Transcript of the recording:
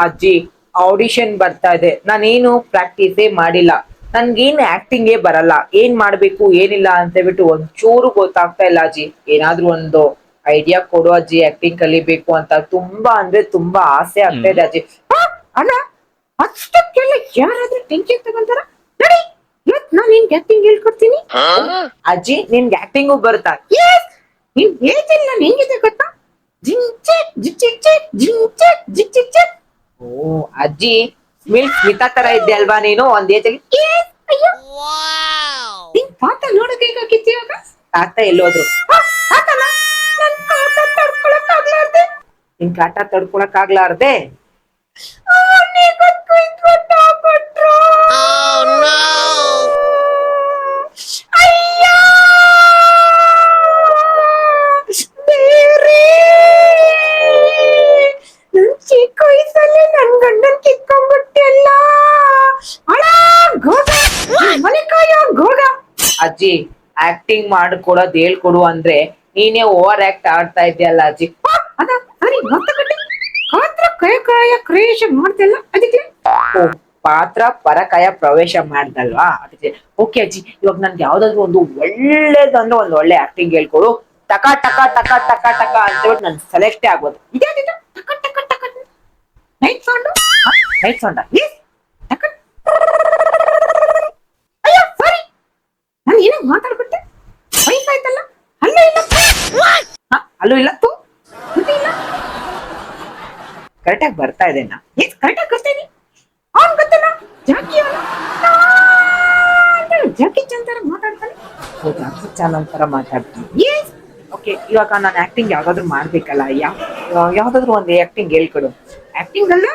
ಅಜ್ಜಿ, ಆಡಿಷನ್ ಬರ್ತಾ ಇದೆ, ನಾನೇನು ಪ್ರಾಕ್ಟೀಸೇ ಮಾಡಿಲ್ಲ, ನನ್ಗೇನು ಆಕ್ಟಿಂಗೇ ಬರಲ್ಲ, ಏನ್ ಮಾಡ್ಬೇಕು ಏನಿಲ್ಲ ಅಂತ ಹೇಳ್ಬಿಟ್ಟು ಒಂಚೂರು ಗೊತ್ತಾಗ್ತಾ ಇಲ್ಲ ಅಜ್ಜಿ. ಏನಾದ್ರೂ ಒಂದು ಐಡಿಯಾ ಕೊಡು ಅಜ್ಜಿ, ಆಕ್ಟಿಂಗ್ ಕಲಿಬೇಕು ಅಂತ ತುಂಬಾ ಅಂದ್ರೆ ತುಂಬಾ ಆಸೆ ಆಗ್ತಾ ಇದೆ ಅಜ್ಜಿ. ಆ, ಅಲ್ಲ, ಅಷ್ಟಕ್ಕೆಲ್ಲ ಯಾರಾದ್ರೂ ಟೆನ್ಷನ್ ತಗೊಂತಾರ? ನಡಿ, ಇವತ್ ನಾನ್ ನಿನ್ಗೆ ಆಕ್ಟಿಂಗ್ ಹೇಳ್ಕೊಡ್ತೀನಿ. ಅಜ್ಜಿ, ನಿನ್ಗೆ ಆಕ್ಟಿಂಗು ಬರುತ್ತಾ? ನಿನ್ ಏಜ್ ಇಲ್ಲ ಹೆಂಗಿದೆ ಗೊತ್ತಾ? ಜಿಂಚೆ ಜಿಚಿಚೆ ಜಿಂಚೆ ಜಿಚಿಚೆ. ಓ ಅಜ್ಜಿ, ಮಿಲ್ಕ್ ಸ್ಮಿತಾ ತರ ಇದ್ದೆ ಅಲ್ವಾ ನೀನು ಒಂದ್ ಏಜಲ್ಲಿ? ಅಯ್ಯೋ, ನಿನ್ ತಾತ ನೋಡಕ್ ಹೇಗಾಕಿತ್ತು ಇವಾಗ? ತಾತ ಎಲ್ಲೋದ್ರು? ತಾತನ ನನ್ ಕಾಟ ತಡ್ಕೊಳಕ್ ಆಗ್ಲಾರ್ದೆ, ನಿನ್ ಕಾಟ ತಡ್ಕೊಳಕ್ ಆಗ್ಲಾರ್ದೆ ಅಯ್ಯೋ ದೇವ್ರೇ, ನನ್ ಚಿಕ್ಕ ವಯಸ್ಸಲ್ಲಿ ನನ್ ಗಂಡನ್ ಕಿತ್ಕೊಂಡ್ಬಿಟ್ಟೆಲ್ಲ. ಅಳ ಗೋಗ, ಮನೆ ಕಾಯೋ ಗೋಗ. ಅಜ್ಜಿ, ಆಕ್ಟಿಂಗ್ ಮಾಡ್ಕೊಡೋದ್ ಹೇಳ್ಕೊಡು ಅಂದ್ರೆ ನೀನೇ ಓವರ್ ಆಕ್ಟ್ ಆಡ್ತಾ ಇದ್ಯಲ್ಲ ಅಜ್ಜಿ. ಅದ ಸರಿ, ಗೊತ್ತಾಗಟ್ಟೆ. ಪಾತ್ರ ಕಯಕಾಯ ಕ್ರಿಯೇಷ ಮಾಡ್ತಿಲ್ಲ ಅದಕ್ಕೆ. ಓ, ಪಾತ್ರ ಪರಕಾಯ ಪ್ರವೇಶ ಮಾಡ್ದಲ್ವಾ ಅದಕ್ಕೆ. ಓಕೆ ಅಜ್ಜಿ, ಇವಾಗ ನನ್ಗೆ ಯಾವ್ದಾದ್ರು ಒಂದು ಒಳ್ಳೇದಂದ್ರೆ ಒಂದು ಒಳ್ಳೆ ಆಕ್ಟಿಂಗ್ ಹೇಳ್ಕೊಡು. ಟಕ ಟಕ ಟಕ ಟಕ ಟಕ ಅಂತ ಹೇಳ್ಬಿಟ್ಟು ನನ್ ಸೆಲೆಕ್ಟೇ ಆಗ್ಬೋದು. ಇದೇನಿದು ಟಕ ಟಕ ಟಕ? ನೈಟ್ ಸೌಂಡು, ನೈಟ್ ಸೌಂಡ? ಟಕ. ಅಯ್ಯೋ ಸಾರಿ, ನಾನು ಏನೋ ಮಾತಾಡ್ಬಿಟ್ಟೆ. ವಯಸ್ಸಾಯ್ತಲ್ಲ, ಅಲ್ಲೂ ಇಲ್ಲ, ಅಲ್ಲೂ ಇಲ್ಲ, ತೂ ಇಲ್ಲ. ಕರೆಕ್ಟಾಗಿ ಬರ್ತಾ ಇದೆ ನಾ? ಎಸ್, ಕರೆಕ್ಟಾಗಿ ಗೊತ್ತೇನಿ. ಅವ್ನ್ ಗೊತ್ತಲ್ಲ, ಜಾಕಿ ಅವನು. ಜಾಕಿ ಚಾನ್ ತರ ಮಾತಾಡ್ತಾನೆ. ಓ, ಜಾಕಿ ಚಾನ್ ತರ ಮಾತಾಡ್ತಾನೆ. Yes, okay. ಇವಾಗ ನಾನು ಆಕ್ಟಿಂಗ್ ಯಾವ್ದಾದ್ರು ಮಾಡ್ಬೇಕಲ್ಲ, ಯಾವ್ದಾದ್ರು ಒಂದು ಆಕ್ಟಿಂಗ್ ಹೇಳ್ಕೊಡು. ಆಕ್ಟಿಂಗ್ ಅಲ್ಲ,